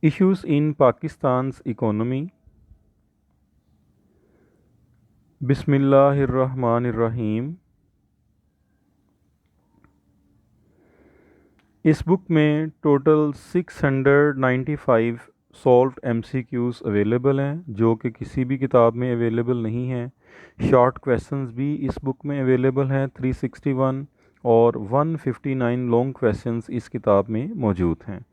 Issues in Pakistan's economy. बिस्मिल्लाहिर्रहमानिर्रहीम। इस book में टोटल 695 सॉल्व्ड एमसीक्यूज़ अवेलेबल हैं जो कि किसी भी किताब में अवेलेबल नहीं हैं। शॉर्ट क्वेश्चंस भी इस बुक में अवेलेबल हैं 361 और 159 लॉन्ग क्वेश्चंस इस किताब में मौजूद हैं।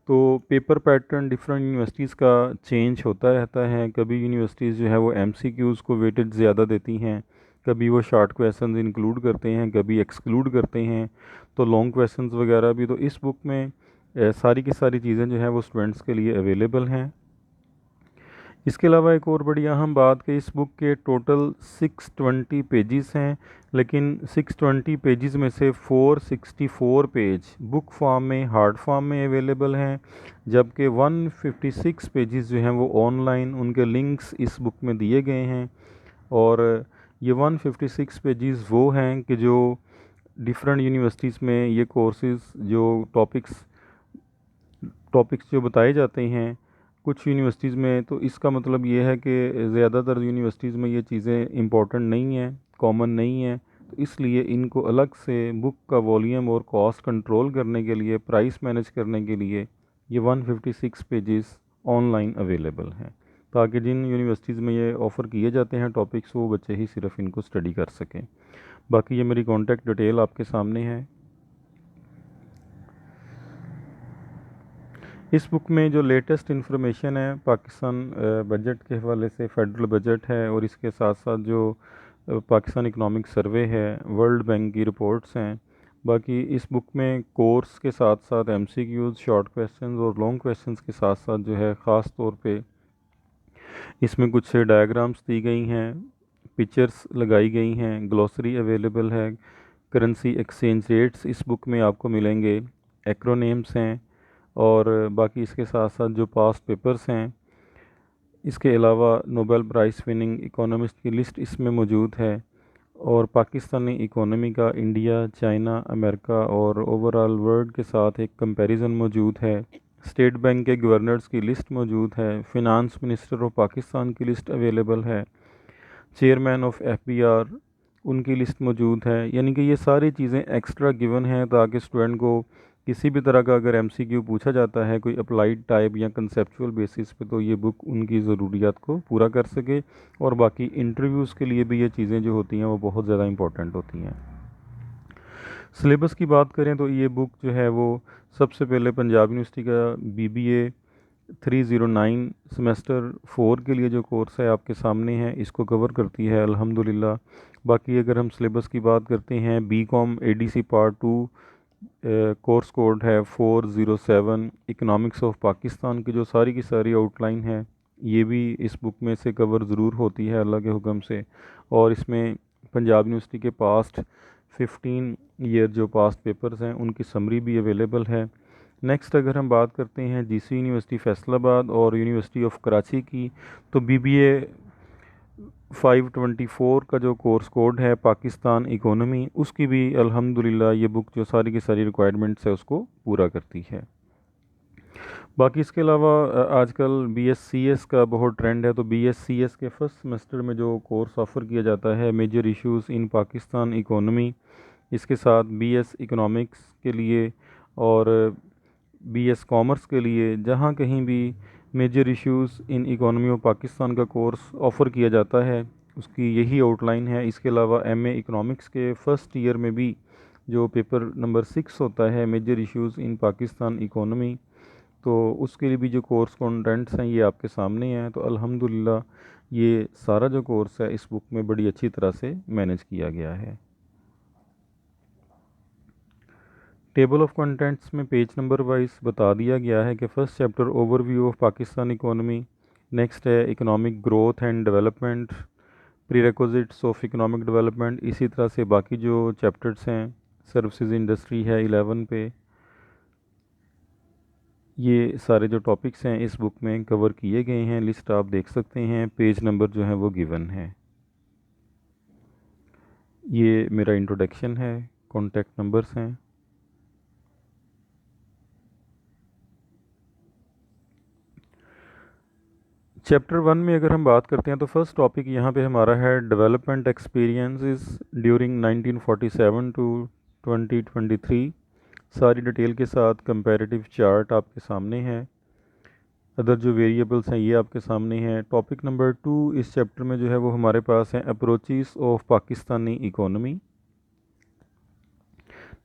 तो पेपर पैटर्न डिफरेंट यूनिवर्सिटीज़ का चेंज होता रहता है। कभी यूनिवर्सिटीज़ जो है वो एमसीक्यूज़ को वेटेज ज़्यादा देती हैं, कभी वो शॉर्ट क्वेश्चंस इंक्लूड करते हैं, कभी एक्सक्लूड करते हैं। तो लॉन्ग क्वेश्चंस वगैरह भी तो इस बुक में सारी की सारी चीज़ें जो हैं वो स्टूडेंट्स के लिए अवेलेबल हैं। इसके अलावा एक और बड़ी अहम बात कि इस बुक के टोटल 620 पेजेस हैं, लेकिन 620 पेजेस में से 464 पेज बुक फॉर्म में हार्ड फॉर्म में अवेलेबल हैं, जबकि 156 पेजेस जो हैं वो ऑनलाइन उनके लिंक्स इस बुक में दिए गए हैं। और ये 156 पेजेस वो हैं कि जो डिफरेंट यूनिवर्सिटीज़ में ये कोर्सेज़ जो टॉपिक्स जो बताए जाते हैं कुछ यूनिवर्सिटीज़ में, तो इसका मतलब ये है कि ज़्यादातर यूनिवर्सिटीज़ में ये चीज़ें इम्पोर्टेंट नहीं हैं, कॉमन नहीं हैं। तो इसलिए इनको अलग से बुक का वॉल्यूम और कॉस्ट कंट्रोल करने के लिए, प्राइस मैनेज करने के लिए ये 156 पेजेस ऑनलाइन अवेलेबल हैं, ताकि जिन यूनिवर्सिटीज़ में ये ऑफ़र किए जाते हैं टॉपिक्स वो बच्चे ही सिर्फ इनको स्टडी कर सकें। बाकी ये मेरी कॉन्टैक्ट डिटेल आपके सामने है। इस बुक में जो लेटेस्ट इन्फॉर्मेशन है पाकिस्तान बजट के हवाले से, फेडरल बजट है और इसके साथ साथ जो पाकिस्तान इकनॉमिक सर्वे है, वर्ल्ड बैंक की रिपोर्ट्स हैं। बाकी इस बुक में कोर्स के साथ साथ एमसीक्यूज़, शॉर्ट क्वेश्चंस और लॉन्ग क्वेश्चंस के साथ साथ जो है ख़ास तौर पे इसमें कुछ डायग्राम्स दी गई हैं, पिक्चर्स लगाई गई हैं, ग्लॉसरी अवेलेबल है, करेंसी एक्सचेंज रेट्स इस बुक में आपको मिलेंगे, एक्रोनेम्स हैं और बाकी इसके साथ साथ जो पास्ट पेपर्स हैं। इसके अलावा नोबेल प्राइज़ विनिंग इकोनॉमिस्ट की लिस्ट इसमें मौजूद है और पाकिस्तानी इकोनॉमी का इंडिया, चाइना, अमेरिका और ओवरऑल वर्ल्ड के साथ एक कंपैरिजन मौजूद है। स्टेट बैंक के गवर्नर्स की लिस्ट मौजूद है, फिनांस मिनिस्टर ऑफ पाकिस्तान की लिस्ट अवेलेबल है, चेयरमैन ऑफ एफबीआर उनकी लिस्ट मौजूद है। यानी कि ये सारी चीज़ें एक्स्ट्रा गिवन हैं ताकि स्टूडेंट को किसी भी तरह का अगर एमसीक्यू पूछा जाता है कोई अप्लाइड टाइप या कंसेप्चुअल बेसिस पे, तो ये बुक उनकी ज़रूरियात को पूरा कर सके। और बाकी इंटरव्यूज़ के लिए भी ये चीज़ें जो होती हैं वो बहुत ज़्यादा इंपॉर्टेंट होती हैं। सिलेबस की बात करें तो ये बुक जो है वो सबसे पहले पंजाब यूनिवर्सिटी का बीबीए 309 सेमेस्टर 4 के लिए जो कोर्स है आपके सामने है, इसको कवर करती है अल्हम्दुलिल्लाह। बाकी अगर हम सिलेबस की बात करते हैं, BCom ADC part 2 course code है 407। इकोनॉमिक्स ऑफ पाकिस्तान की जो सारी की सारी आउटलाइन है ये भी इस बुक में से कवर ज़रूर होती है अल्लाह के हुक्म से। और इसमें पंजाब यूनिवर्सिटी के पास्ट 15 ईयर जो पास्ट पेपर्स हैं उनकी समरी भी अवेलेबल है। नेक्स्ट अगर हम बात करते हैं जीसी यूनिवर्सिटी फैसलाबाद और यूनिवर्सिटी ऑफ कराची की, तो बीबीए 524 का जो कोर्स कोड है पाकिस्तान इकोनॉमी, उसकी भी अल्हम्दुलिल्लाह ये बुक जो सारी की सारी रिक्वायरमेंट्स है उसको पूरा करती है। बाकी इसके अलावा आजकल बीएससीएस का बहुत ट्रेंड है, तो बीएससीएस के फर्स्ट सेमेस्टर में जो कोर्स ऑफ़र किया जाता है major issues in Pakistan economy, इसके साथ बीएस इकोनॉमिक्स के लिए और बीएस कॉमर्स के लिए जहाँ कहीं भी major issues in economy of Pakistan का कोर्स ऑफ़र किया जाता है उसकी यही आउटलाइन है। इसके अलावा एमए इकोनॉमिक्स के फ़र्स्ट ईयर में भी जो पेपर नंबर 6 होता है major issues in Pakistan economy, तो उसके लिए भी जो कोर्स कंटेंट्स हैं ये आपके सामने हैं। तो अल्हम्दुलिल्लाह ये सारा जो कोर्स है इस बुक में बड़ी अच्छी तरह से मैनेज किया गया है। टेबल ऑफ कंटेंट्स में पेज नंबर वाइज बता दिया गया है कि first chapter overview of Pakistan economy, next है economic growth and development, prerequisites of economic development. इसी तरह से बाकी जो चैप्टर्स हैं, सर्विसेज इंडस्ट्री है 11 पे। ये सारे जो टॉपिक्स हैं इस बुक में कवर किए गए हैं, लिस्ट आप देख सकते हैं, पेज नंबर जो है वो गिवन है। ये मेरा इंट्रोडक्शन है, कॉन्टैक्ट नंबर्स हैं। चैप्टर 1 में अगर हम बात करते हैं तो फर्स्ट टॉपिक यहाँ पे हमारा है डेवलपमेंट एक्सपीरियंसेस ड्यूरिंग 1947 टू 2023। सारी डिटेल के साथ कंपैरेटिव चार्ट आपके सामने है। अदर जो वेरिएबल्स हैं ये आपके सामने हैं। टॉपिक नंबर 2 इस चैप्टर में जो है वो हमारे पास है approaches of Pakistani economy.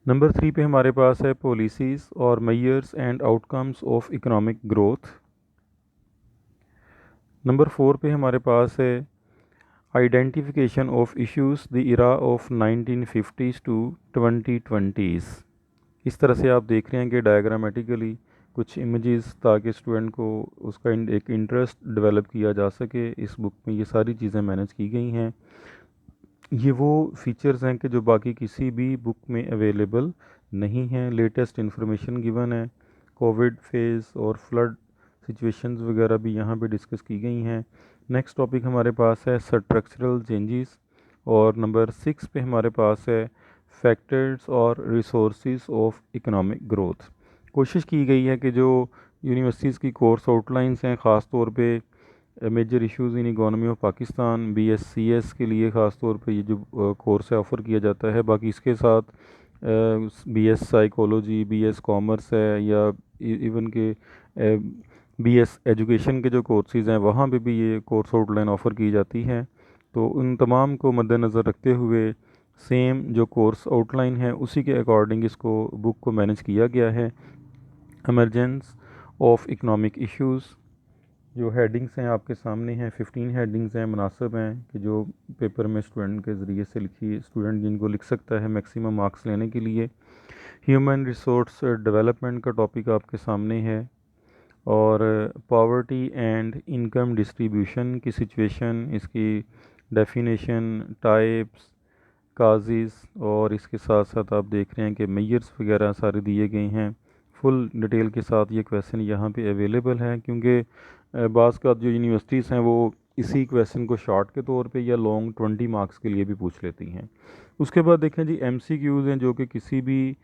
Number 3 पे हमारे पास है पॉलिसीज़ और measures and outcomes of economic growth. Number 4 पे हमारे पास है identification of issues the era of 1950s to 2020s। इस तरह से आप देख रहे हैं कि डायग्रामेटिकली कुछ इमेजेस, ताकि स्टूडेंट को उसका एक इंटरेस्ट डेवलप किया जा सके। इस बुक में ये सारी चीज़ें मैनेज की गई हैं। ये वो फीचर्स हैं कि जो बाकी किसी भी बुक में अवेलेबल नहीं हैं। लेटेस्ट इन्फॉर्मेशन गिवन है, कोविड फेज़ और फ्लड सिचुएशंस वगैरह भी यहाँ पे डिस्कस की गई हैं। नेक्स्ट टॉपिक हमारे पास है स्ट्रक्चरल चेंजेस और नंबर 6 पे हमारे पास है फैक्टर्स और रिसोर्सेज ऑफ इकोनॉमिक ग्रोथ। कोशिश की गई है कि जो यूनिवर्सिटीज़ की कोर्स आउटलाइंस हैं, ख़ास तौर पे major issues in economy of Pakistan BScs के लिए ख़ास तौर पे ये जो कोर्स है ऑफ़र किया जाता है। बाकी इसके साथ BS साइकोलॉजी, BS कॉमर्स है, या इवन के BS एजुकेशन के जो कोर्सेज़ हैं वहाँ पे भी ये कोर्स आउटलाइन ऑफ़र की जाती है। तो उन तमाम को मद्देनज़र रखते हुए सेम जो कोर्स आउटलाइन है उसी के अकॉर्डिंग इसको बुक को मैनेज किया गया है। एमरजेंस ऑफ इकोनॉमिक इश्यूज़, जो हेडिंग्स हैं आपके सामने हैं, 15 हेडिंग्स हैं, मुनासिब हैं कि जो पेपर में स्टूडेंट के ज़रिए से लिखी, स्टूडेंट जिनको लिख सकता है मैक्सिमम मार्क्स लेने के लिए। ह्यूमन रिसोर्स डेवलपमेंट का टॉपिक आपके सामने है और पॉवर्टी एंड इनकम डिस्ट्रीब्यूशन की सिचुएशन, इसकी डेफिनेशन, टाइप्स, काजेज़, और इसके साथ साथ आप देख रहे हैं कि मेजर्स वगैरह सारे दिए गए हैं। फुल डिटेल के साथ ये क्वेश्चन यहाँ पे अवेलेबल है, क्योंकि बाज़ का जो यूनिवर्सिटीज़ हैं वो इसी क्वेश्चन को शॉर्ट के तौर पे या लॉन्ग 20 मार्क्स के लिए भी पूछ लेती हैं। उसके बाद देखें जी MCQs हैं, जो कि किसी भी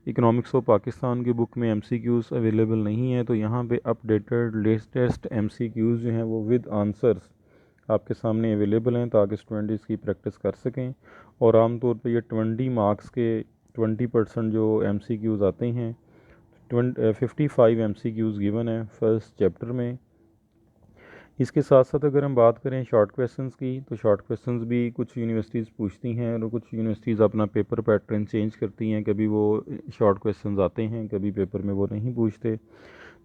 इकोनॉमिक्स ऑफ पाकिस्तान की बुक में MCQs अवेलेबल नहीं है। तो यहाँ पे अपडेटेड लेटेस्ट MCQs जो हैं वो विद आंसर्स आपके सामने अवेलेबल हैं, ताकि स्टूडेंट इसकी प्रैक्टिस कर सकें। और आमतौर पे ये 20 मार्क्स के 20% जो MCQs आते हैं, 55 MCQs गिवन है फर्स्ट चैप्टर में। इसके साथ साथ अगर हम बात करें शॉर्ट क्वेश्चंस की, तो शॉर्ट क्वेश्चंस भी कुछ यूनिवर्सिटीज़ पूछती हैं और कुछ यूनिवर्सिटीज़ अपना पेपर पैटर्न चेंज करती हैं। कभी वो शॉर्ट क्वेश्चंस आते हैं, कभी पेपर में वो नहीं पूछते।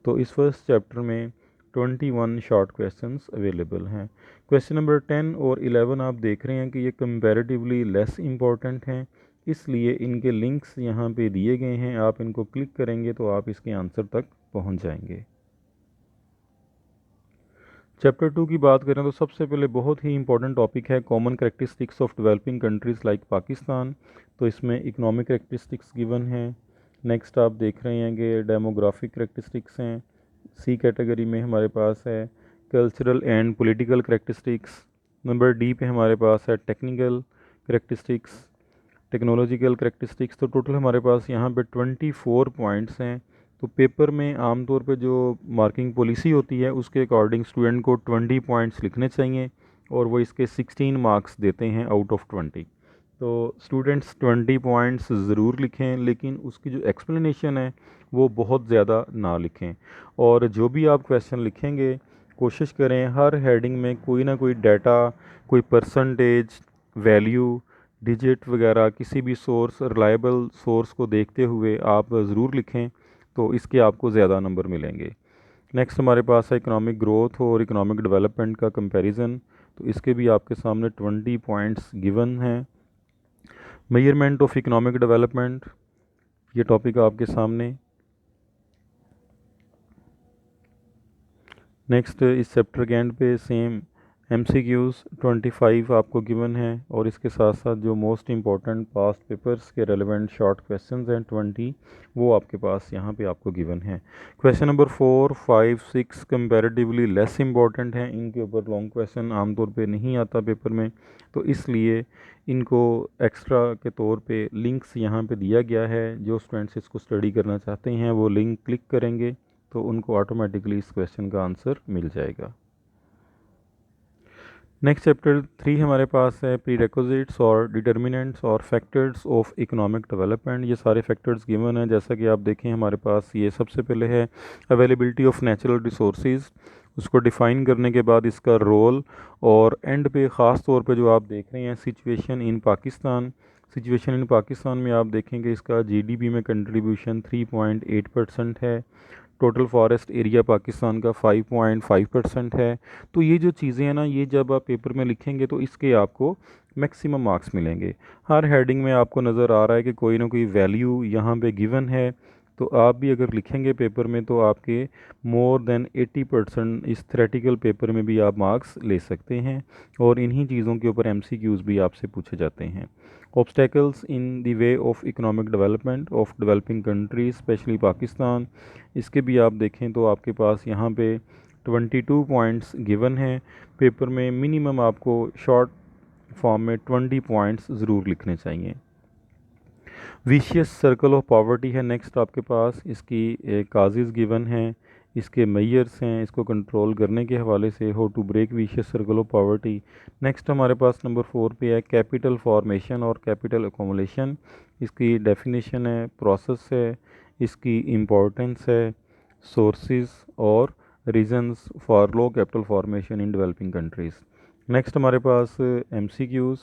तो इस फर्स्ट चैप्टर में 21 शॉर्ट क्वेश्चंस अवेलेबल हैं। क्वेश्चन नंबर 10 और 11 आप देख रहे हैं कि ये कंपैरेटिवली लेस इम्पॉर्टेंट हैं, इसलिए इनके लिंक्स यहाँ पे दिए गए हैं। आप इनको क्लिक करेंगे तो आप इसके आंसर तक पहुँच जाएंगे। चैप्टर 2 की बात करें तो सबसे पहले बहुत ही इंपॉर्टेंट टॉपिक है common characteristics of developing countries like Pakistan. तो इसमें इकोनॉमिक करेक्टरिस्टिक्स गिवन हैं। नेक्स्ट आप देख रहे हैं कि डेमोग्राफिक करेक्टरिस्टिक्स हैं। C कैटेगरी में हमारे पास है cultural and political characteristics. Number D पे हमारे पास है टेक्निकल करेक्टरिस्टिक्स, टेक्नोलॉजिकल करेक्टरिस्टिक्स। तो टोटल हमारे पास यहाँ पे 24 पॉइंट्स हैं। तो पेपर में आमतौर पे जो मार्किंग पॉलिसी होती है उसके अकॉर्डिंग स्टूडेंट को 20 पॉइंट्स लिखने चाहिए और वो इसके 16 मार्क्स देते हैं आउट ऑफ 20। तो स्टूडेंट्स 20 पॉइंट्स ज़रूर लिखें, लेकिन उसकी जो एक्सप्लेनेशन है वो बहुत ज़्यादा ना लिखें। और जो भी आप क्वेश्चन लिखेंगे कोशिश करें हर हेडिंग में कोई ना कोई डाटा, कोई परसेंटेज, वैल्यू, डिजिट वगैरह किसी भी सोर्स, रिलायबल सोर्स को देखते हुए आप ज़रूर लिखें, तो इसके आपको ज़्यादा नंबर मिलेंगे। नेक्स्ट हमारे पास है इकोनॉमिक ग्रोथ और इकोनॉमिक डेवलपमेंट का कंपैरिजन। तो इसके भी आपके सामने 20 पॉइंट्स गिवन हैं। मेजरमेंट ऑफ इकोनॉमिक डेवलपमेंट, ये टॉपिक आपके सामने। नेक्स्ट इस चैप्टर के एंड पे सेम MCQs 25 आपको गिवन है और इसके साथ साथ जो मोस्ट इम्पॉर्टेंट पास्ट पेपर्स के रेलेवेंट शॉर्ट क्वेश्चंस हैं 20, वो आपके पास यहाँ पे आपको गिवन है। Question number 4, 5, 6 comparatively less important हैं। इनके ऊपर लॉन्ग क्वेश्चन आमतौर पे नहीं आता पेपर में, तो इसलिए इनको एक्स्ट्रा के तौर पे लिंक्स यहाँ पे दिया गया है। जो स्टूडेंट्स इसको स्टडी करना चाहते हैं वो लिंक क्लिक करेंगे तो उनको ऑटोमेटिकली इस क्वेश्चन का आंसर मिल जाएगा। नेक्स्ट चैप्टर 3 हमारे पास है प्रीरेक्विजिट्स और डिटर्मिनेंट्स और फैक्टर्स ऑफ इकोनॉमिक डेवलपमेंट। ये सारे फैक्टर्स गिवन हैं, जैसा कि आप देखें हमारे पास ये सबसे पहले है अवेलेबिलिटी ऑफ नेचुरल रिसोर्सेज। उसको डिफ़ाइन करने के बाद इसका रोल, और एंड पे ख़ास तौर पे जो आप देख रहे हैं situation in Pakistan. Situation in Pakistan में आप देखेंगे इसका जीडीपी में कंट्रीब्यूशन 3.8% है। टोटल फॉरेस्ट एरिया पाकिस्तान का 5.5% है। तो ये जो चीज़ें हैं ना, ये जब आप पेपर में लिखेंगे तो इसके आपको मैक्सिमम मार्क्स मिलेंगे। हर हेडिंग में आपको नज़र आ रहा है कि कोई ना कोई वैल्यू यहाँ पे गिवन है, तो आप भी अगर लिखेंगे पेपर में तो आपके मोर देन 80% इस थ्रेटिकल पेपर में भी आप मार्क्स ले सकते हैं। और इन्हीं चीज़ों के ऊपर एमसीक्यूज़ भी आपसे पूछे जाते हैं। Obstacles in the way of economic development of developing countries specially Pakistan, इसके भी आप देखें तो आपके पास यहाँ पे 22 पॉइंट्स गिवन हैं। पेपर में मिनिमम आपको शॉर्ट फॉर्म में 20 पॉइंट्स ज़रूर लिखने चाहिए। विशियस सर्कल ऑफ पॉवर्टी है नेक्स्ट आपके पास, इसकी काजेज़ गिवन हैं, इसके मेयर्स हैं, इसको कंट्रोल करने के हवाले से how to break vicious circle of poverty. Next हमारे पास नंबर 4 पे है कैपिटल फॉर्मेशन और कैपिटल एकोमोलेशन। इसकी डेफिनेशन है, प्रोसेस है, इसकी इम्पोर्टेंस है, सोर्सेज और reasons for low capital formation in developing countries. Next हमारे पास एमसीक्यूज़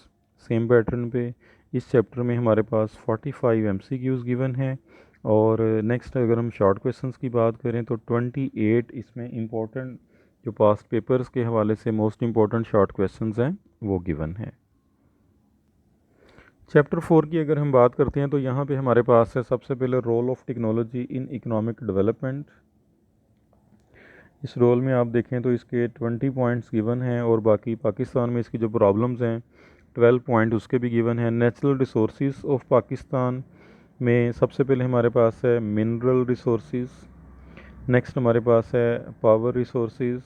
सेम पैटर्न पे। इस चैप्टर में हमारे पास 45 एमसीक्यूज़ गिवन हैं। और नेक्स्ट अगर हम शॉर्ट क्वेश्चंस की बात करें तो 28 इसमें इम्पोर्टेंट जो पास्ट पेपर्स के हवाले से मोस्ट इम्पोर्टेंट शॉर्ट क्वेश्चंस हैं वो गिवन है। चैप्टर 4 की अगर हम बात करते हैं तो यहाँ पे हमारे पास है सबसे पहले role of technology in economic development. इस रोल में आप देखें तो इसके 20 पॉइंट्स गिवन हैं, और बाकी पाकिस्तान में इसकी जो प्रॉब्लम्स हैं 12 पॉइंट उसके भी गिवन हैं। नेचुरल रिसोर्सेज ऑफ पाकिस्तान में सबसे पहले हमारे पास है मिनरल रिसोर्सेज, नेक्स्ट हमारे पास है पावर रिसोर्सेज,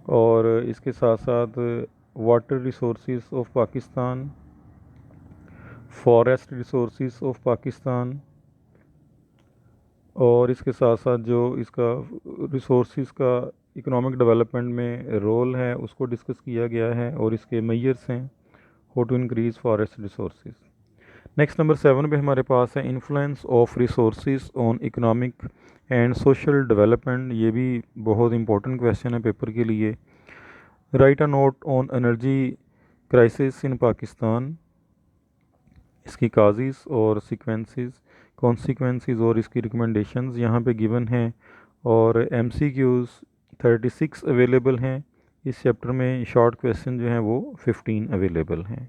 और इसके साथ साथ water resources of Pakistan, forest resources of Pakistan, और इसके साथ साथ जो इसका रिसोर्सेज का इकोनॉमिक डेवलपमेंट में रोल है उसको डिस्कस किया गया है, और इसके मेयर्स हैं how to increase forest resources. Next number 7 पे हमारे पास है influence of resources on economic and social development. ये भी बहुत इंपॉर्टेंट क्वेश्चन है पेपर के लिए। Write a note on energy crisis in Pakistan, इसकी काजेज़ और सीक्वेंसेस, कॉन्सिक्वेंसेस और इसकी रिकमेंडेशंस यहाँ पे गिवन हैं। और एमसीक्यूज़ 36 अवेलेबल हैं इस चैप्टर में। शॉर्ट क्वेश्चन जो हैं वो 15 अवेलेबल हैं।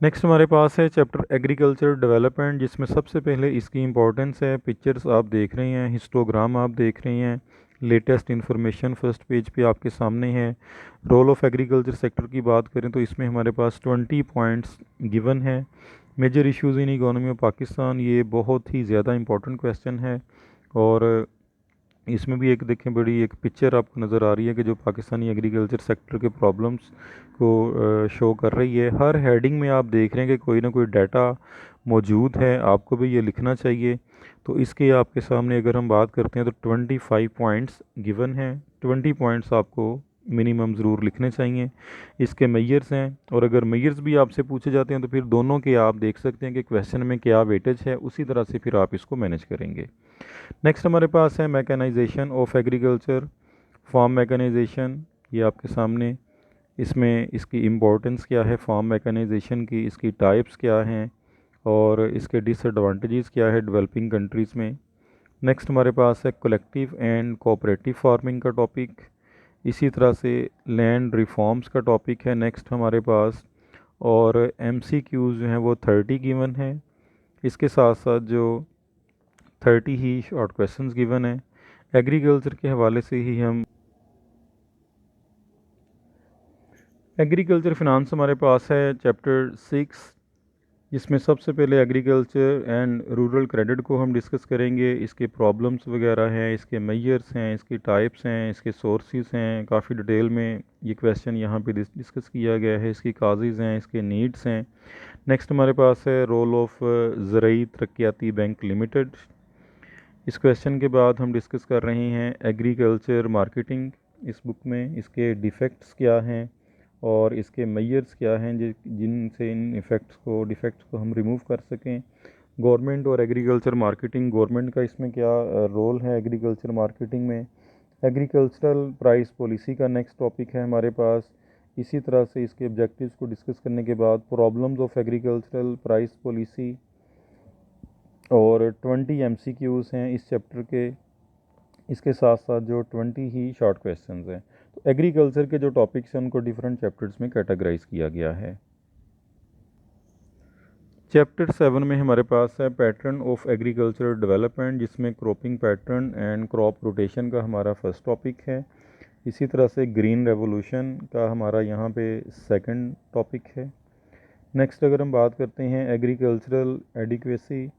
नेक्स्ट हमारे पास है चैप्टर एग्रीकल्चर डेवलपमेंट, जिसमें सबसे पहले इसकी इंपॉर्टेंस है। पिक्चर्स आप देख रहे हैं, हिस्टोग्राम आप देख रहे हैं, लेटेस्ट इन्फॉर्मेशन फर्स्ट पेज पे आपके सामने है। रोल ऑफ एग्रीकल्चर सेक्टर की बात करें तो इसमें हमारे पास 20 पॉइंट्स गिवन है। Major issues in economy of Pakistan, ये बहुत ही ज़्यादा इंपॉर्टेंट क्वेश्चन है। और इसमें भी एक देखें बड़ी एक पिक्चर आपको नज़र आ रही है कि जो पाकिस्तानी एग्रीकल्चर सेक्टर के प्रॉब्लम्स को शो कर रही है। हर हेडिंग में आप देख रहे हैं कि कोई ना कोई डाटा मौजूद है, आपको भी ये लिखना चाहिए। तो इसके आपके सामने अगर हम बात करते हैं तो 25 पॉइंट्स गिवन हैं। 20 पॉइंट्स आपको मिनिमम ज़रूर लिखने चाहिए। इसके मेयर्स हैं, और अगर मेयर्स भी आपसे पूछे जाते हैं तो फिर दोनों के आप देख सकते हैं कि क्वेश्चन में क्या वेटेज है, उसी तरह से फिर आप इसको मैनेज करेंगे। नेक्स्ट हमारे पास है mechanisation of agriculture, farm mechanisation. ये आपके सामने, इसमें इसकी इम्पोर्टेंस क्या है फार्म मैकेनाइजेशन की, इसकी टाइप्स क्या हैं, और इसके डिसएडवांटेजेस क्या है डेवलपिंग कंट्रीज़ में। नेक्स्ट हमारे पास है कलेक्टिव एंड कोऑपरेटिव फार्मिंग का टॉपिक। इसी तरह से लैंड रिफॉर्म्स का टॉपिक है नेक्स्ट हमारे पास। और एमसीक्यूज़ जो हैं वो 30 गिवन है। इसके साथ साथ जो 30 ही शॉर्ट क्वेश्चंस गिवन है। एग्रीकल्चर के हवाले से ही हम एग्रीकल्चर फिनांस हमारे पास है चैप्टर 6, जिसमें सबसे पहले एग्रीकल्चर एंड रूरल क्रेडिट को हम डिस्कस करेंगे। इसके प्रॉब्लम्स वगैरह हैं, इसके मेयर्स हैं, इसकी टाइप्स हैं, इसके सोर्सेज हैं, काफ़ी डिटेल में ये क्वेश्चन यहाँ पे डिस्कस किया गया है। इसकी काजेज़ हैं, इसके नीड्स हैं। नेक्स्ट हमारे पास है रोल ऑफ ज़रई तरक्याती बैंक लिमिटेड। इस क्वेश्चन के बाद हम डिस्कस कर रहे हैं एग्रीकल्चर मार्केटिंग, इस बुक में, इसके डिफ़ेक्ट्स क्या हैं और इसके मेजर्स क्या हैं जिनसे इन डिफ़ेक्ट्स को हम रिमूव कर सकें। गवर्नमेंट और एग्रीकल्चर मार्केटिंग, गवर्नमेंट का इसमें क्या रोल है एग्रीकल्चर मार्केटिंग में। एग्रीकल्चरल प्राइस पॉलिसी का नेक्स्ट टॉपिक है हमारे पास। इसी तरह से इसके ऑब्जेक्टिव्स को डिस्कस करने के बाद problems of agricultural price policy और 20 MCQs हैं इस चैप्टर के। इसके साथ साथ जो 20 ही शॉर्ट क्वेश्चंस हैं। तो एग्रीकल्चर के जो टॉपिक्स हैं उनको डिफरेंट चैप्टर्स में कैटेगराइज किया गया है। चैप्टर 7 में हमारे पास है पैटर्न ऑफ एग्रीकल्चर डेवलपमेंट, जिसमें cropping pattern and crop rotation का हमारा फर्स्ट टॉपिक है। इसी तरह से ग्रीन रेवोल्यूशन का हमारा यहाँ पे सेकंड टॉपिक है। नेक्स्ट अगर हम बात करते हैं agricultural adequacy,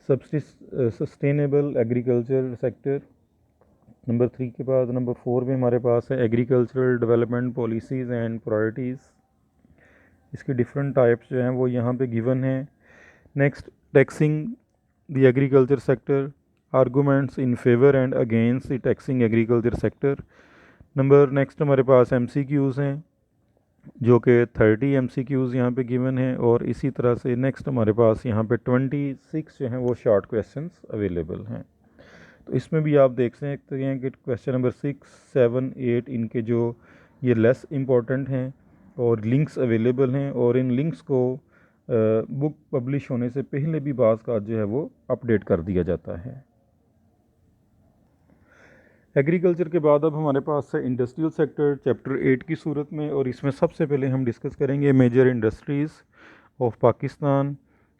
sustainable agriculture sector, number 3 के बाद नंबर 4 में हमारे पास है agricultural development policies and priorities. इसकी डिफरेंट टाइप्स जो हैं वो यहाँ पे गिवन हैं। Next taxing the agriculture sector, arguments in favour and against the taxing agriculture sector. Next हमारे पास MCQs हैं जो कि 30 MCQs यहाँ पे गिवन है, और इसी तरह से नेक्स्ट हमारे पास यहाँ पे 26 जो हैं वो शॉर्ट क्वेश्चंस अवेलेबल हैं। तो इसमें भी आप देख सकते हैं कि क्वेश्चन नंबर 6, 7, 8 इनके जो ये लेस इम्पॉर्टेंट हैं और लिंक्स अवेलेबल हैं, और इन लिंक्स को बुक पब्लिश होने से पहले भी बाज़ का जो है वो अपडेट कर दिया जाता है। एग्रीकल्चर के बाद अब हमारे पास है इंडस्ट्रियल सेक्टर चैप्टर 8 की सूरत में, और इसमें सबसे पहले हम डिस्कस करेंगे major industries of Pakistan.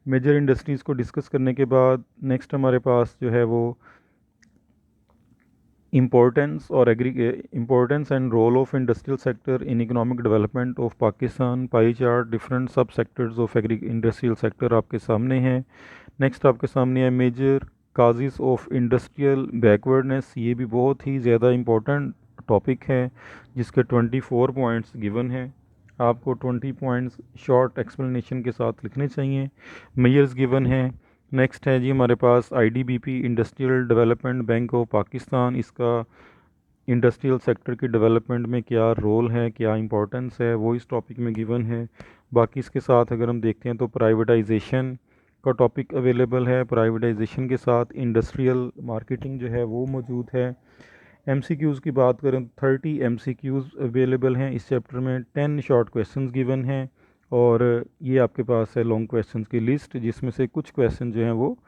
Major industries को डिस्कस करने के बाद नेक्स्ट हमारे पास जो है वो importance and role of industrial sector in economic development of Pakistan, pie chart, different sub sectors of industrial sector आपके सामने हैं। नेक्स्ट आपके सामने है major causes of industrial backwardness. ये भी बहुत ही ज़्यादा इम्पोर्टेंट टॉपिक है जिसके 24 पॉइंट्स गिवन हैं। आपको 20 पॉइंट्स शॉर्ट एक्सप्लेनेशन के साथ लिखने चाहिए। मेजर्स गिवन हैं। नेक्स्ट है जी हमारे पास IDBP, industrial development bank of Pakistan. इसका इंडस्ट्रियल सेक्टर की डेवलपमेंट में क्या रोल है, क्या इंपॉर्टेंस है, वो इस टॉपिक में गिवन है। बाकी इसके साथ अगर हम देखते हैं तो प्राइवेटाइजेशन का टॉपिक अवेलेबल है। प्राइवेटाइजेशन के साथ इंडस्ट्रियल मार्केटिंग जो है वो मौजूद है। MCQs की बात करें तो 30 MCQs अवेलेबल हैं इस चैप्टर में। 10 शॉर्ट क्वेश्चंस गिवन हैं, और ये आपके पास है लॉन्ग क्वेश्चंस की लिस्ट, जिसमें से कुछ क्वेश्चन जो हैं वो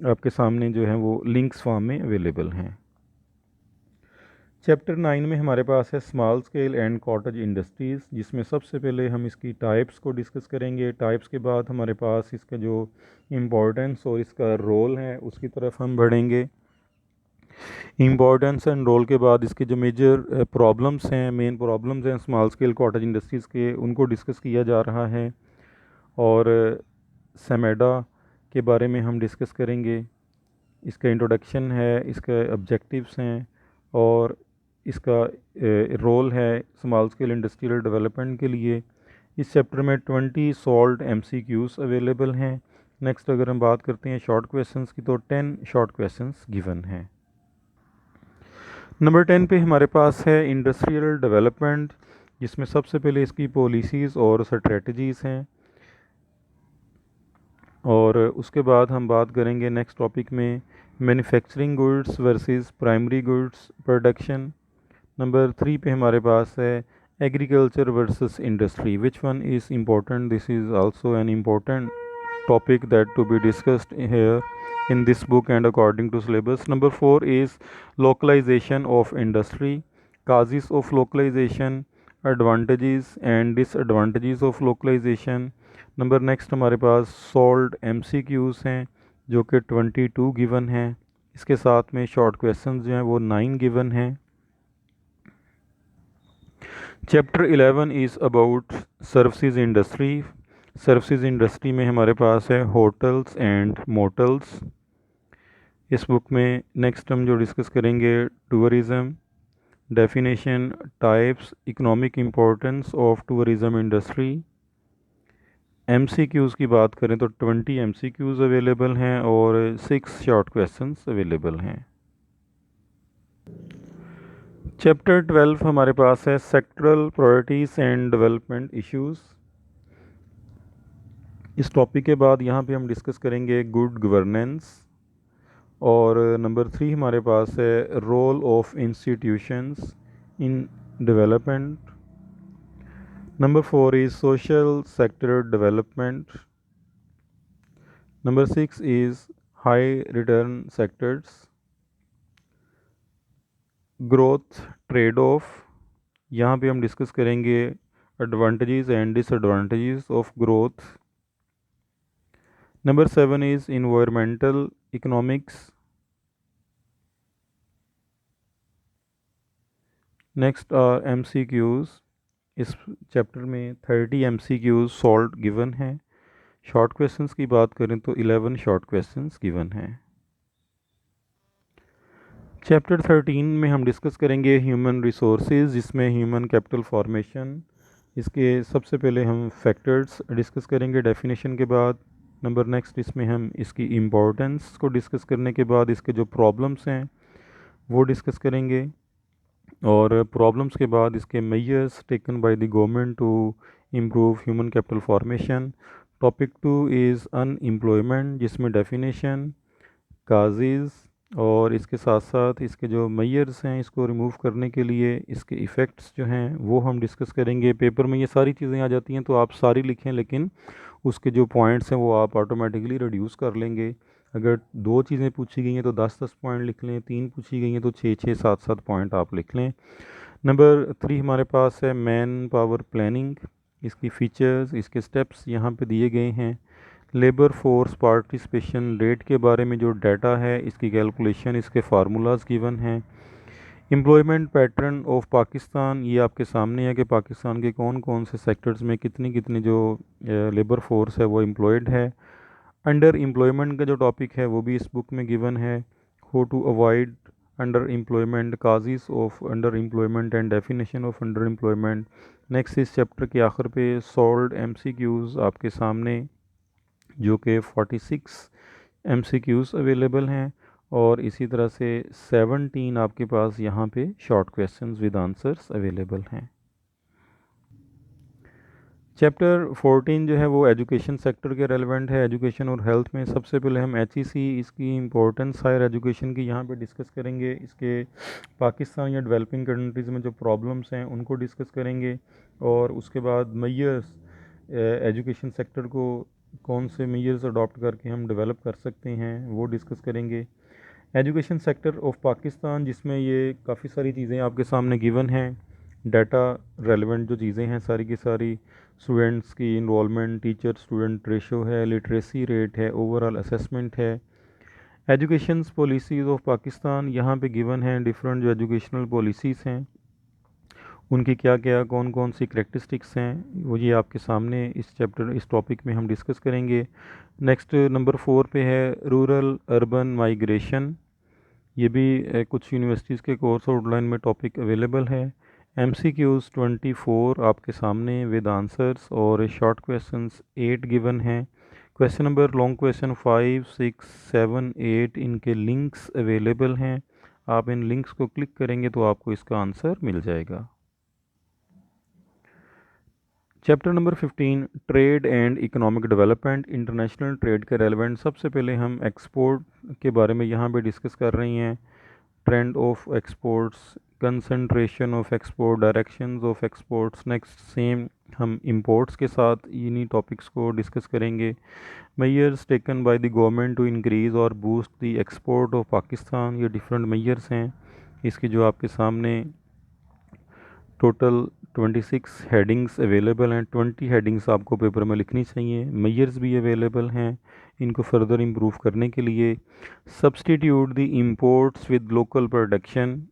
आपके सामने जो हैं वो लिंक्स फॉर्म में अवेलेबल हैं। चैप्टर 9 में हमारे पास है small scale and cottage industries, जिसमें सबसे पहले हम इसकी टाइप्स को डिस्कस करेंगे। टाइप्स के बाद हमारे पास इसका जो इम्पोर्टेंस और इसका रोल है उसकी तरफ हम बढ़ेंगे। इम्पोर्टेंस एंड रोल के बाद इसके जो मेजर प्रॉब्लम्स हैं, मेन प्रॉब्लम्स हैं स्मॉल स्केल कॉटेज इंडस्ट्रीज़ के, उनको डिस्कस किया जा रहा है। और सेमेडा के बारे में हम डिस्कस करेंगे। इसका इंट्रोडक्शन है, इसके ऑब्जेक्टिव्स हैं, और इसका रोल है स्मॉल स्केल इंडस्ट्रियल डेवलपमेंट के लिए। इस चैप्टर में 20 सॉल्व MCQs अवेलेबल हैं। नेक्स्ट अगर हम बात करते हैं शॉर्ट क्वेश्चंस की तो 10 शॉर्ट क्वेश्चंस गिवन हैं। नंबर 10 पे हमारे पास है इंडस्ट्रियल डेवलपमेंट, जिसमें सबसे पहले इसकी पॉलिसीज़ और स्ट्रेटजीज़ हैं, और उसके बाद हम बात करेंगे नेक्स्ट टॉपिक में manufacturing goods versus primary goods production. Number 3 पे हमारे पास है agriculture versus industry, which one is important. This is also an important topic that to be discussed here in this book and according to syllabus. Number 4 is localization of industry, causes of localization, advantages and disadvantages of localization. Number next हमारे पास solved MCQs हैं जो कि 22 given हैं। इसके साथ में short questions जो हैं वो 9 गिवन हैं। Chapter 11 is about services industry. Services industry में हमारे पास है होटल्स एंड मोटल्स। इस बुक में नेक्स्ट हम जो डिस्कस करेंगे tourism, definition, types, economic importance of tourism industry. MCQs की बात करें तो 20 MCQs अवेलेबल हैं और 6 शॉर्ट क्वेश्चंस अवेलेबल हैं। चैप्टर 12 हमारे पास है sectoral priorities and development issues. इस टॉपिक के बाद यहाँ पे हम डिस्कस करेंगे गुड गवर्नेंस। और नंबर 3 हमारे पास है role of institutions in development. Number 4 is social sector development. Number 6 is high return sectors. Growth trade off, यहाँ पे हम डिस्कस करेंगे advantages and disadvantages of growth. Number 7 is environmental economics. Next are MCQs। इस chapter में 30 MCQs solve given हैं। Short questions की बात करें तो 11 शॉर्ट क्वेश्चंस गिवन हैं। चैप्टर 13 में हम डिस्कस करेंगे ह्यूमन रिसोर्सेज, जिसमें ह्यूमन कैपिटल फॉर्मेशन। इसके सबसे पहले हम फैक्टर्स डिस्कस करेंगे डेफिनेशन के बाद। नंबर नेक्स्ट इसमें हम इसकी इम्पोर्टेंस को डिस्कस करने के बाद इसके जो प्रॉब्लम्स हैं वो डिस्कस करेंगे, और प्रॉब्लम्स के बाद इसके measures taken by the government to improve human capital formation. Topic 2 is unemployment, जिसमें डेफिनेशन, काजेज़ और इसके साथ साथ इसके जो मेजर्स हैं इसको रिमूव करने के लिए इसके इफ़ेक्ट्स जो हैं वो हम डिस्कस करेंगे। पेपर में ये सारी चीज़ें आ जाती हैं तो आप सारी लिखें, लेकिन उसके जो पॉइंट्स हैं वो आप ऑटोमेटिकली रिड्यूस कर लेंगे। अगर 2 चीज़ें पूछी गई हैं तो 10-10 पॉइंट लिख लें, 3 पूछी गई हैं तो 6-6, 7-7 पॉइंट आप लिख लें। नंबर 3 हमारे पास है मैन पावर प्लानिंग। इसकी फ़ीचर्स, इसके स्टेप्स यहाँ पे दिए गए हैं। लेबर फोर्स पार्टिसिपेशन रेट के बारे में जो डाटा है इसकी कैलकुलेशन, इसके फार्मूलाज गिवन हैं। एम्प्लॉयमेंट पैटर्न ऑफ पाकिस्तान, ये आपके सामने है कि पाकिस्तान के कौन कौन से सेक्टर्स में कितनी कितनी जो लेबर फोर्स है वो एम्प्लॉयड है। अंडर एम्प्लॉयमेंट का जो टॉपिक है वो भी इस बुक में गिवन है। How to avoid underemployment, causes of underemployment and definition of underemployment. Next इस चैप्टर के आखिर पे सॉल्व्ड MCQs आपके सामने, जो कि 46 MCQs अवेलेबल हैं, और इसी तरह से 17 आपके पास यहाँ पे short questions with answers available हैं। चैप्टर 14 जो है वो एजुकेशन सेक्टर के रेलेवेंट है। एजुकेशन और हेल्थ में सबसे पहले हम HEC, इसकी इम्पोर्टेंस हायर एजुकेशन की यहाँ पे डिस्कस करेंगे। इसके पाकिस्तान या डेवलपिंग कंट्रीज़ में जो प्रॉब्लम्स हैं उनको डिस्कस करेंगे, और उसके बाद मेजर्स एजुकेशन सेक्टर को कौन से मेजर्स अडॉप्ट करके हम डेवलप कर सकते हैं वो डिस्कस करेंगे। एजुकेशन सेक्टर ऑफ पाकिस्तान, जिसमें ये काफ़ी सारी चीज़ें आपके सामने गिवन हैं। डाटा रेलेवेंट जो चीज़ें हैं सारी की सारी, स्टूडेंट्स की इन्वॉल्वमेंट, टीचर स्टूडेंट रेशो है, लिटरेसी रेट है, ओवरऑल असेसमेंट है। एजुकेशन पॉलिसीज़ ऑफ पाकिस्तान यहाँ पे गिवन हैं। डिफरेंट जो एजुकेशनल पॉलिसीज़ हैं उनकी क्या क्या कौन कौन सी करेक्टरिस्टिक्स हैं वो ये आपके सामने इस चैप्टर, इस टॉपिक में हम डिस्कस करेंगे। नेक्स्ट नंबर 4 पे है रूरल अर्बन माइग्रेशन। ये भी कुछ यूनिवर्सिटीज़ के कोर्स आउटलाइन में टॉपिक अवेलेबल है। MCQs 24 आपके सामने विद आंसर्स, और शॉर्ट क्वेश्चंस 8 गिवन हैं। क्वेश्चन नंबर लॉन्ग क्वेश्चन 5, 6, 7, 8 इनके लिंक्स अवेलेबल हैं। आप इन लिंक्स को क्लिक करेंगे तो आपको इसका आंसर मिल जाएगा। Chapter number 15 trade and economic development, international trade के रेलेवेंट। सबसे पहले हम एक्सपोर्ट के बारे में यहाँ पे डिस्कस कर रही हैं। Trend of exports, concentration of export, directions of exports. Next same हम इंपोर्ट्स के साथ इन्हीं टॉपिक्स को डिस्कस करेंगे। Measures taken by the government to increase और boost the export of Pakistan, ये डिफरेंट मेजर्स हैं। इसकी जो आपके सामने टोटल 26 हेडिंग्स अवेलेबल हैं। 20 हेडिंग्स आपको पेपर में लिखनी चाहिए। मेजर्स भी अवेलेबल हैं इनको फर्दर इम्प्रूव करने के लिए। Substitute the imports with local production,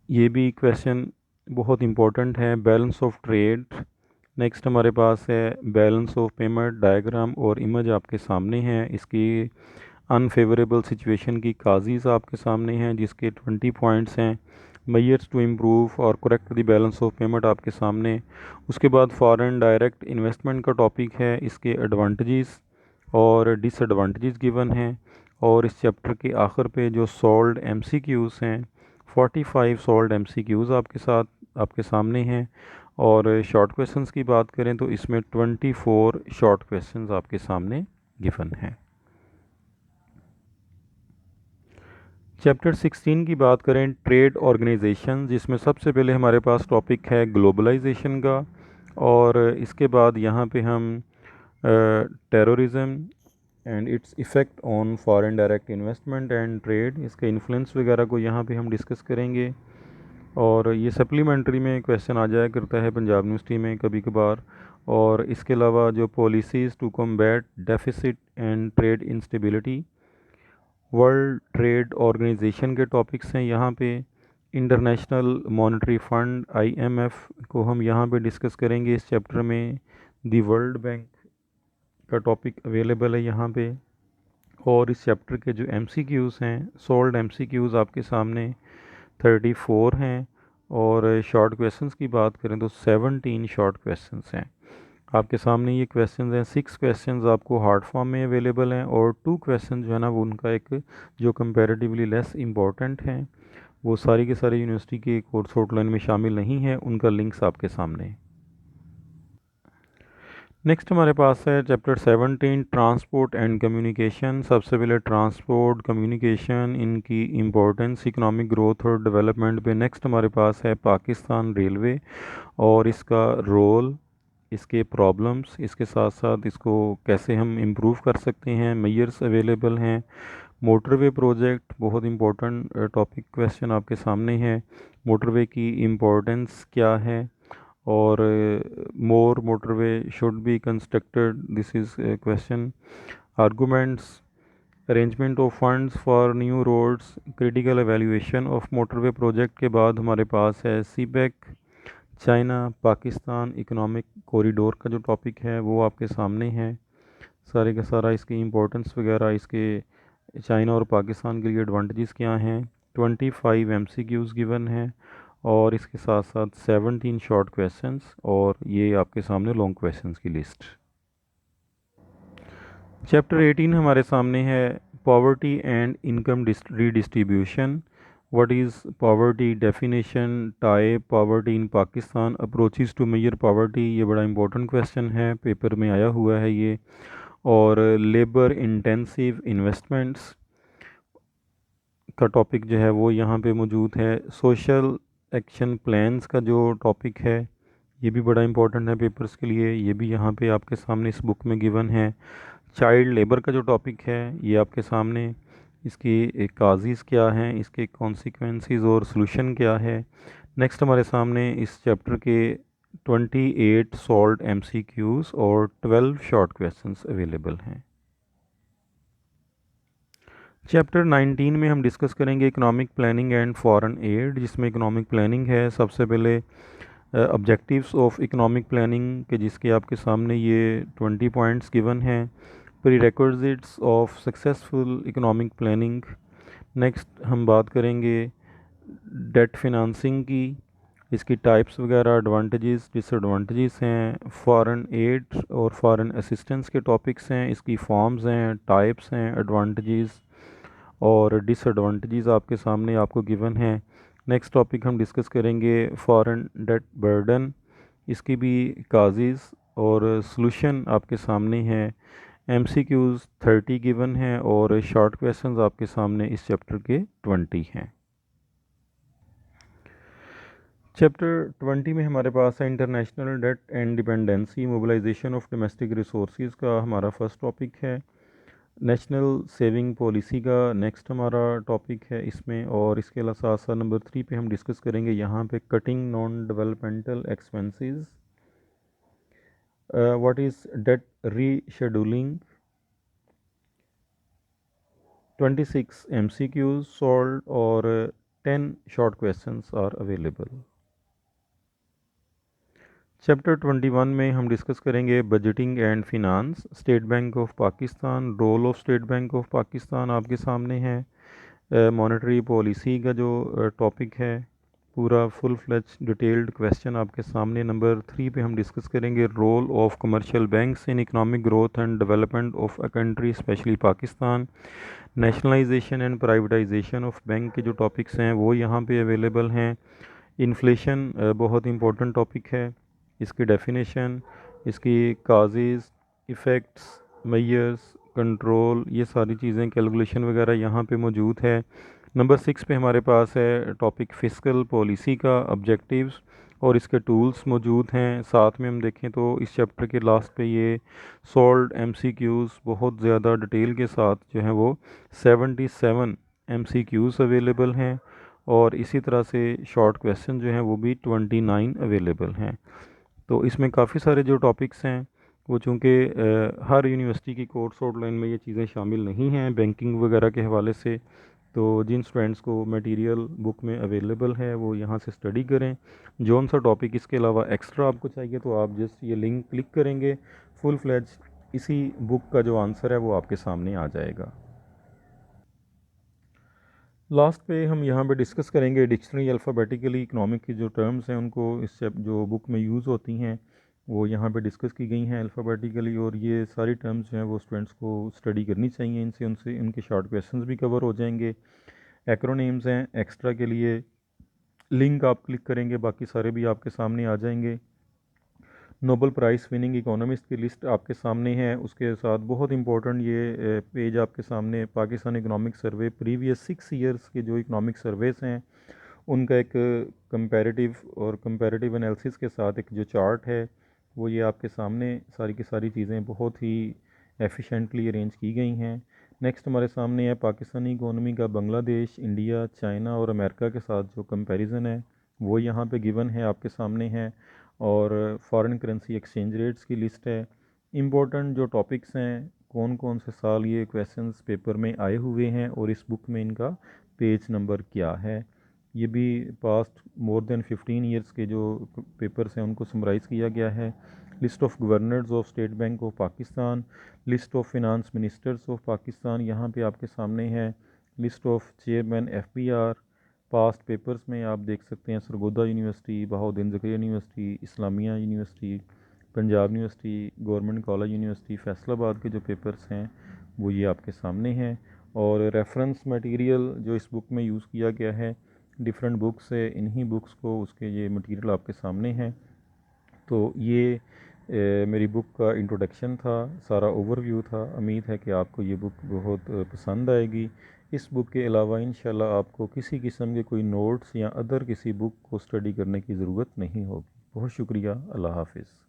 ये भी क्वेश्चन बहुत इंपॉर्टेंट है। Balance of trade. नेक्स्ट हमारे पास है बैलेंस ऑफ पेमेंट, डायग्राम और इमेज आपके सामने हैं। इसकी अनफेवरेबल सिचुएशन की काजीज़ आपके सामने हैं जिसके 20 पॉइंट्स हैं। मेजर्स टू इम्प्रूव और correct the balance of payment आपके सामने। उसके बाद फॉरेन डायरेक्ट इन्वेस्टमेंट का टॉपिक है, इसके एडवांटेजेस और डिसएडवांटेजेस गिवन हैं। और इस चैप्टर के आखिर पे जो सॉल्व्ड MCQs हैं 45 सॉल्व्ड एमसीक्यूज़ आपके सामने हैं। और शॉर्ट क्वेश्चंस की बात करें तो इसमें 24 शॉर्ट क्वेश्चंस आपके सामने गिवन हैं। चैप्टर 16 की बात करें, ट्रेड ऑर्गेनाइजेशन, जिसमें सबसे पहले हमारे पास टॉपिक है ग्लोबलाइजेशन का, और इसके बाद यहाँ पे हम terrorism and it's effect on foreign direct investment and trade, इसके इन्फ्लुएंस वगैरह को यहाँ पे हम डिस्कस करेंगे। और ये सप्लीमेंट्री में क्वेश्चन आ जाया करता है पंजाब यूनिवर्सिटी में कभी कभार। और इसके अलावा जो policies to combat deficit and trade instability, world trade organisation के टॉपिक्स हैं यहाँ पे। इंटरनेशनल मॉनेटरी फ़ंड आईएमएफ को हम यहाँ पे डिस्कस करेंगे इस चैप्टर में। दी वर्ल्ड बैंक का टॉपिक अवेलेबल है यहाँ पे। और इस चैप्टर के जो एमसीक्यूज़ हैं, सोल्ड एमसीक्यूज़ आपके सामने 34 हैं। और शॉर्ट क्वेश्चंस की बात करें तो 17 शॉर्ट क्वेश्चंस हैं आपके सामने। ये क्वेश्चंस हैं, 6 क्वेश्चंस आपको हार्ड फॉर्म में अवेलेबल हैं, और 2 क्वेश्चन जो है ना वो उनका एक जो कंपैरेटिवली लेस इम्पॉर्टेंट हैं, वो सारी के सारी यूनिवर्सिटी के कोर्स आउटलाइन में शामिल नहीं है, उनका लिंक्स आपके सामने। नेक्स्ट हमारे पास है चैप्टर 17, ट्रांसपोर्ट एंड कम्युनिकेशन। सबसे पहले ट्रांसपोर्ट कम्युनिकेशन, इनकी इम्पोर्टेंस इकोनॉमिक ग्रोथ और डेवलपमेंट पे। नेक्स्ट हमारे पास है पाकिस्तान रेलवे और इसका रोल, इसके प्रॉब्लम्स, इसके साथ साथ इसको कैसे हम इम्प्रूव कर सकते हैं, मेजर्स अवेलेबल हैं। मोटरवे प्रोजेक्ट, बहुत इंपॉर्टेंट टॉपिक क्वेश्चन आपके सामने है। मोटरवे की इम्पोर्टेंस क्या है, और more motorway should be constructed, this is question. Arguments, arrangement of funds for new roads, critical evaluation of motorway project के बाद हमारे पास है CPEC, China Pakistan economic corridor का जो टॉपिक है वो आपके सामने है। सारे का सारा इसकी इम्पोर्टेंस वगैरह, इसके चाइना और पाकिस्तान के लिए एडवांटेजेस क्या हैं। 25 एमसीक्यूज़ गिवन हैं, और इसके साथ साथ 17 शॉर्ट क्वेश्चंस, और ये आपके सामने लॉन्ग क्वेश्चंस की लिस्ट। चैप्टर 18 हमारे सामने है, poverty and income redistribution. What is poverty, definition, type, poverty in Pakistan, approaches to major poverty, ये बड़ा इंपॉर्टेंट क्वेश्चन है, पेपर में आया हुआ है ये। और लेबर इंटेंसिव इन्वेस्टमेंट्स का टॉपिक जो है वो यहाँ पे मौजूद है। सोशल एक्शन प्लान्स का जो टॉपिक है ये भी बड़ा इंपॉर्टेंट है पेपर्स के लिए, ये भी यहाँ पे आपके सामने इस बुक में गिवन है। चाइल्ड लेबर का जो टॉपिक है ये आपके सामने, इसकी काजीज़ क्या हैं, इसके कॉन्सिक्वेंसेस और सॉल्यूशन क्या है। नेक्स्ट हमारे सामने इस चैप्टर के 28 सॉल्व्ड एमसीक्यूज़ और 12 शॉर्ट क्वेश्चंस अवेलेबल हैं। चैप्टर 19 में हम डिस्कस करेंगे economic planning and foreign add, जिसमें इकोनॉमिक प्लानिंग है। सबसे पहले ऑब्जेक्टिव्स ऑफ इकोनॉमिक प्लानिंग के, जिसके आपके सामने ये 20 पॉइंट्स गिवन हैं। Prerequisites of successful economic planning. Next हम बात करेंगे डेट फिनांसिंग की, इसकी टाइप्स वगैरह, एडवांटेजेस डिसएडवांटेजेस हैं। फॉरेन एड और फॉरेन असिस्टेंस के टॉपिक्स हैं, इसकी फॉर्म्स हैं, टाइप्स हैं, एडवांटेजेस और डिसएडवांटेजेस आपके सामने आपको गिवन है। नेक्स्ट टॉपिक हम डिस्कस करेंगे फॉरेन डेट बर्डन, इसकी भी काजीज़ और सॉल्यूशन आपके सामने है। एमसीक्यूज़ 30 गिवन है, और शॉर्ट क्वेश्चंस आपके सामने इस चैप्टर के 20 हैं। चैप्टर 20 में हमारे पास है international debt and dependency, mobilisation of domestic resources का हमारा फर्स्ट टॉपिक है। नेशनल सेविंग पॉलिसी का नेक्स्ट हमारा टॉपिक है इसमें, और इसके अलावा साथ साथ नंबर 3 पे हम डिस्कस करेंगे यहाँ पे cutting non developmental expenses, what is debt rescheduling. 26 MCQs solve और 10 short questions are available. Chapter 21 में हम डिस्कस करेंगे budgeting and finance, state bank of Pakistan, role of state bank of Pakistan आपके सामने है। मॉनेटरी पॉलिसी का जो टॉपिक है, पूरा फुल फ्लेज डिटेल्ड क्वेश्चन आपके सामने। नंबर 3 पे हम डिस्कस करेंगे role of commercial banks in economic growth and development of a country specially Pakistan. Nationalisation and privatisation of bank के जो टॉपिक्स हैं वो यहाँ पे अवेलेबल हैं। इन्फ्लेशन बहुत इंपॉर्टेंट टॉपिक है, इसकी डेफिनेशन, इसकी काजेज़, इफ़ेक्ट्स, मेजर्स, कंट्रोल, ये सारी चीज़ें, कैलकुलेशन वगैरह यहाँ पे मौजूद है। नंबर 6 पे हमारे पास है टॉपिक फिस्कल पॉलिसी का ऑब्जेक्टिव्स और इसके टूल्स मौजूद हैं। साथ में हम देखें तो इस चैप्टर के लास्ट पे ये सॉल्व्ड एमसीक्यूज़ बहुत ज़्यादा डिटेल के साथ जो है वो 77 एमसीक्यूज़ अवेलेबल हैं और इसी तरह से शॉर्ट क्वेश्चन जो हैं वो भी 29 अवेलेबल हैं। तो इसमें काफ़ी सारे जो टॉपिक्स हैं वो चूँकि हर यूनिवर्सिटी की कोर्स आउटलाइन में ये चीज़ें शामिल नहीं हैं बैंकिंग वगैरह के हवाले से, तो जिन स्टूडेंट्स को मटेरियल बुक में अवेलेबल है वो यहाँ से स्टडी करें। जौन सा टॉपिक इसके अलावा एक्स्ट्रा आपको चाहिए तो आप जस्ट ये लिंक क्लिक करेंगे, फुल फ्लेज इसी बुक का जो आंसर है वो आपके सामने आ जाएगा। लास्ट पे हम यहाँ पे डिस्कस करेंगे डिक्शनरी अल्फ़ाबेटिकली इकोनॉमिक की जो टर्म्स हैं उनको इस जो बुक में यूज़ होती हैं वो यहाँ पे डिस्कस की गई हैं अल्फ़ाबेटिकली, और ये सारी टर्म्स जो हैं वो स्टूडेंट्स को स्टडी करनी चाहिए, इनसे उनसे उनके शॉर्ट क्वेश्चंस भी कवर हो जाएंगे। एक्रोनेम्स हैं, एक्स्ट्रा के लिए लिंक आप क्लिक करेंगे बाकी सारे भी आपके सामने आ जाएंगे। नोबल प्राइज़ विनिंग इकोनॉमिस्ट की लिस्ट आपके सामने है, उसके साथ बहुत इंपॉर्टेंट ये पेज आपके सामने Pakistan economic survey previous 6 years के जो इकोनॉमिक सर्वेस हैं उनका एक कंपैरेटिव एनालिसिस के साथ एक जो चार्ट है वो ये आपके सामने सारी की सारी चीज़ें बहुत ही एफिशिएंटली अरेंज की गई हैं। नेक्स्ट हमारे सामने है पाकिस्तानी इकोनॉमी का बांग्लादेश, इंडिया, चाइना और अमेरिका के साथ जो कंपैरिजन है वो यहाँ पे गिवन है आपके सामने है, और फॉरेन करेंसी एक्सचेंज रेट्स की लिस्ट है। इम्पोर्टेंट जो टॉपिक्स हैं कौन कौन से साल ये क्वेश्चंस पेपर में आए हुए हैं और इस बुक में इनका पेज नंबर क्या है, ये भी पास्ट मोर देन 15 ईयर्स के जो पेपर्स हैं उनको समराइज़ किया गया है। List of governors of state bank of Pakistan, list of finance ministers of Pakistan यहाँ पे आपके सामने है। List of chairman FBR, past papers में आप देख सकते हैं Sargodha university, Bahauddin Zakaria university, Islamia university, Punjab university, government college university, Faisalabad के जो पेपर्स हैं वो ये आपके सामने हैं। और रेफरेंस मटेरियल जो इस बुक में यूज़ किया गया है डिफरेंट बुक्स है, इन्हीं बुक्स को उसके ये मटेरियल आपके सामने हैं। तो ये मेरी बुक का इंट्रोडक्शन था, सारा ओवरव्यू था। उम्मीद है कि आपको ये बुक बहुत पसंद आएगी। इस बुक के अलावा इंशाल्लाह आपको किसी किस्म के कोई नोट्स या अदर किसी बुक को स्टडी करने की ज़रूरत नहीं होगी। बहुत शुक्रिया, अल्लाह हाफ़िज़।